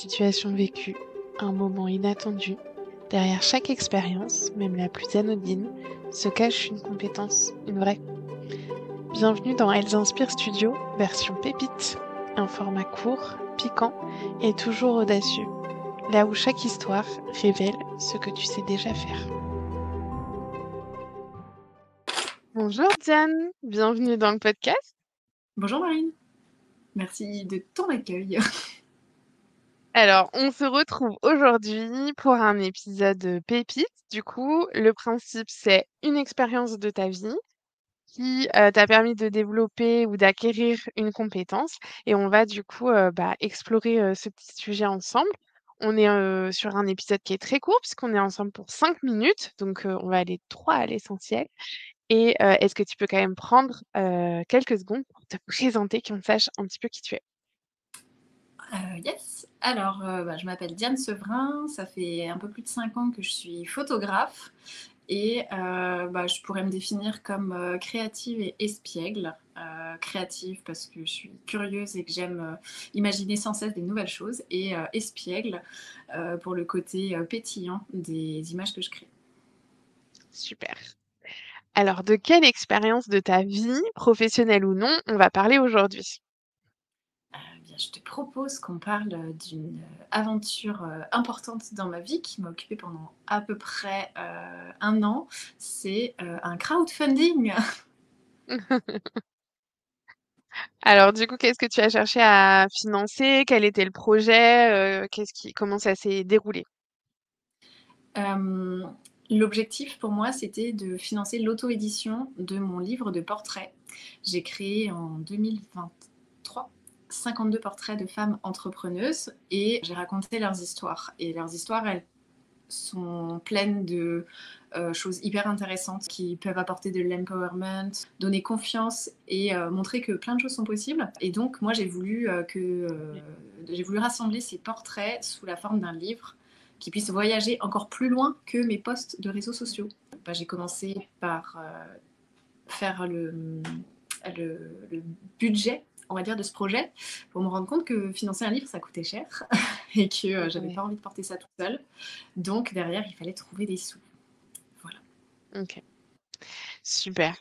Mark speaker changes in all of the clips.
Speaker 1: situation vécue, un moment inattendu, derrière chaque expérience, même la plus anodine, se cache une compétence, une vraie. Bienvenue dans Elles Inspirent Studio, version pépite. Un format court, piquant et toujours audacieux. Là où chaque histoire révèle ce que tu sais déjà faire. Bonjour Diane, bienvenue dans le podcast.
Speaker 2: Bonjour Marine, merci de ton accueil.
Speaker 1: Alors, on se retrouve aujourd'hui pour un épisode pépite. Du coup, le principe, c'est une expérience de ta vie qui t'a permis de développer ou d'acquérir une compétence. Et on va du coup explorer ce petit sujet ensemble. On est sur un épisode qui est très court puisqu'on est ensemble pour 5 minutes. Donc, on va aller droit à l'essentiel. Et est-ce que tu peux quand même prendre quelques secondes pour te présenter, qu'on sache un petit peu qui tu es?
Speaker 2: Yes, alors je m'appelle Diane Sevrin, ça fait un peu plus de 5 ans que je suis photographe et je pourrais me définir comme créative et espiègle. Créative parce que je suis curieuse et que j'aime imaginer sans cesse des nouvelles choses et espiègle pour le côté pétillant des images que je crée.
Speaker 1: Super. Alors, de quelle expérience de ta vie, professionnelle ou non, on va parler aujourd'hui?
Speaker 2: Bien, je te propose qu'on parle d'une aventure importante dans ma vie qui m'a occupée pendant à peu près 1 an. C'est un crowdfunding.
Speaker 1: Alors, du coup, qu'est-ce que tu as cherché à financer? Quel était le projet? Comment ça s'est déroulé?
Speaker 2: Euh, L'objectif pour moi, c'était de financer l'auto-édition de mon livre de portraits. J'ai créé en 2023 52 portraits de femmes entrepreneuses et j'ai raconté leurs histoires. Et leurs histoires, elles sont pleines de choses hyper intéressantes qui peuvent apporter de l'empowerment, donner confiance et montrer que plein de choses sont possibles. Et donc moi j'ai voulu rassembler ces portraits sous la forme d'un livre qui puisse voyager encore plus loin que mes posts de réseaux sociaux. J'ai commencé par faire le budget, on va dire, de ce projet pour me rendre compte que financer un livre, ça coûtait cher et que j'avais
Speaker 1: Ouais,
Speaker 2: pas envie de porter ça toute seule. Donc derrière, il fallait trouver des sous. Voilà.
Speaker 1: ok, super.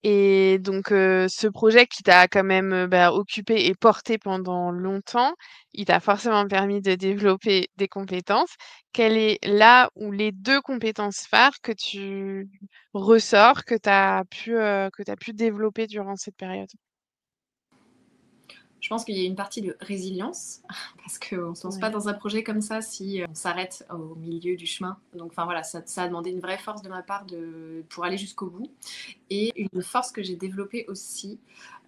Speaker 1: Et donc, ce projet qui t'a quand même occupé et porté pendant longtemps, il t'a forcément permis de développer des compétences. Quelle est là où les deux compétences phares que tu ressors, que tu pu développer durant cette période?
Speaker 2: Je pense qu'il y a une partie de résilience parce qu'on ne se lance pas
Speaker 1: Ouais.
Speaker 2: dans un projet comme ça si on s'arrête au milieu du chemin. Donc, enfin voilà, ça a demandé une vraie force de ma part pour aller jusqu'au bout. Et une force que j'ai développée aussi,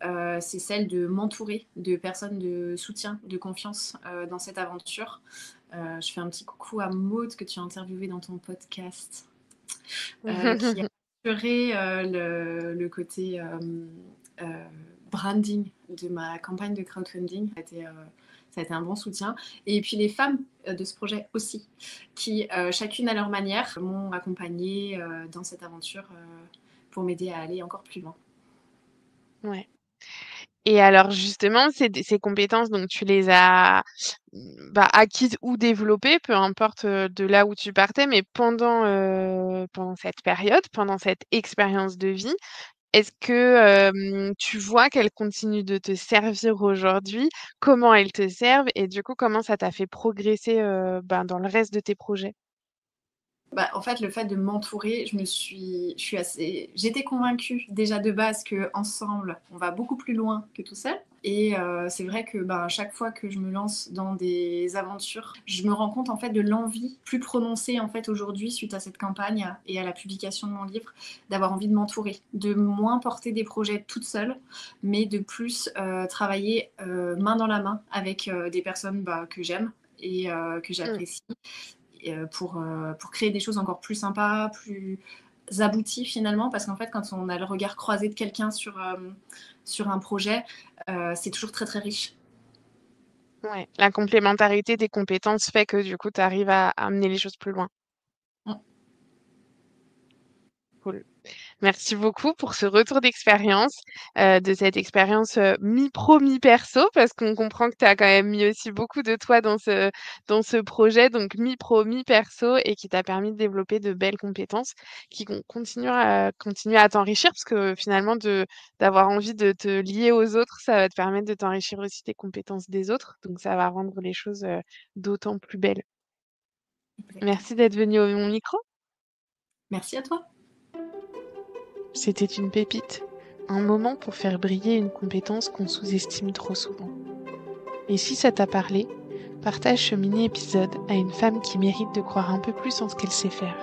Speaker 2: c'est celle de m'entourer de personnes de soutien, de confiance dans cette aventure. Je fais un petit coucou à Maud que tu as interviewé dans ton podcast, qui a assuré le côté euh, branding de ma campagne de crowdfunding. Ça a été un bon soutien. Et puis les femmes de ce projet aussi, qui chacune à leur manière m'ont accompagnée dans cette aventure pour m'aider à aller encore plus loin.
Speaker 1: Ouais. Et alors justement, ces compétences, donc tu les as acquises ou développées, peu importe de là où tu partais, mais pendant cette période, pendant cette expérience de vie, est-ce que tu vois qu'elles continuent de te servir aujourd'hui? Comment elles te servent? Et du coup, comment ça t'a fait progresser dans le reste de tes projets?
Speaker 2: En fait, le fait de m'entourer, j'étais convaincue déjà de base que ensemble, on va beaucoup plus loin que tout seul. Et c'est vrai que à chaque fois que je me lance dans des aventures, je me rends compte en fait de l'envie plus prononcée en fait aujourd'hui suite à cette campagne et à la publication de mon livre, d'avoir envie de m'entourer, de moins porter des projets toute seule, mais de plus travailler main dans la main avec des personnes que j'aime et que
Speaker 1: Mmh.
Speaker 2: j'apprécie pour créer des choses encore plus sympas, plus abouties finalement, parce qu'en fait, quand on a le regard croisé de quelqu'un sur un projet, c'est toujours très très riche.
Speaker 1: Ouais, la complémentarité des compétences fait que du coup, tu arrives à amener les choses plus loin.
Speaker 2: Mm.
Speaker 1: Cool. Merci beaucoup pour ce retour d'expérience, de cette expérience, mi-pro, mi-perso, parce qu'on comprend que tu as quand même mis aussi beaucoup de toi dans ce projet, donc mi-pro, mi-perso et qui t'a permis de développer de belles compétences qui vont continuer à t'enrichir parce que finalement d'avoir envie de te lier aux autres, ça va te permettre de t'enrichir aussi des compétences des autres, donc ça va rendre les choses, d'autant plus belles.
Speaker 2: Exactement.
Speaker 1: Merci d'être venu au mon micro.
Speaker 2: Merci à toi.
Speaker 1: C'était une pépite, un moment pour faire briller une compétence qu'on sous-estime trop souvent. Et si ça t'a parlé, partage ce mini-épisode à une femme qui mérite de croire un peu plus en ce qu'elle sait faire.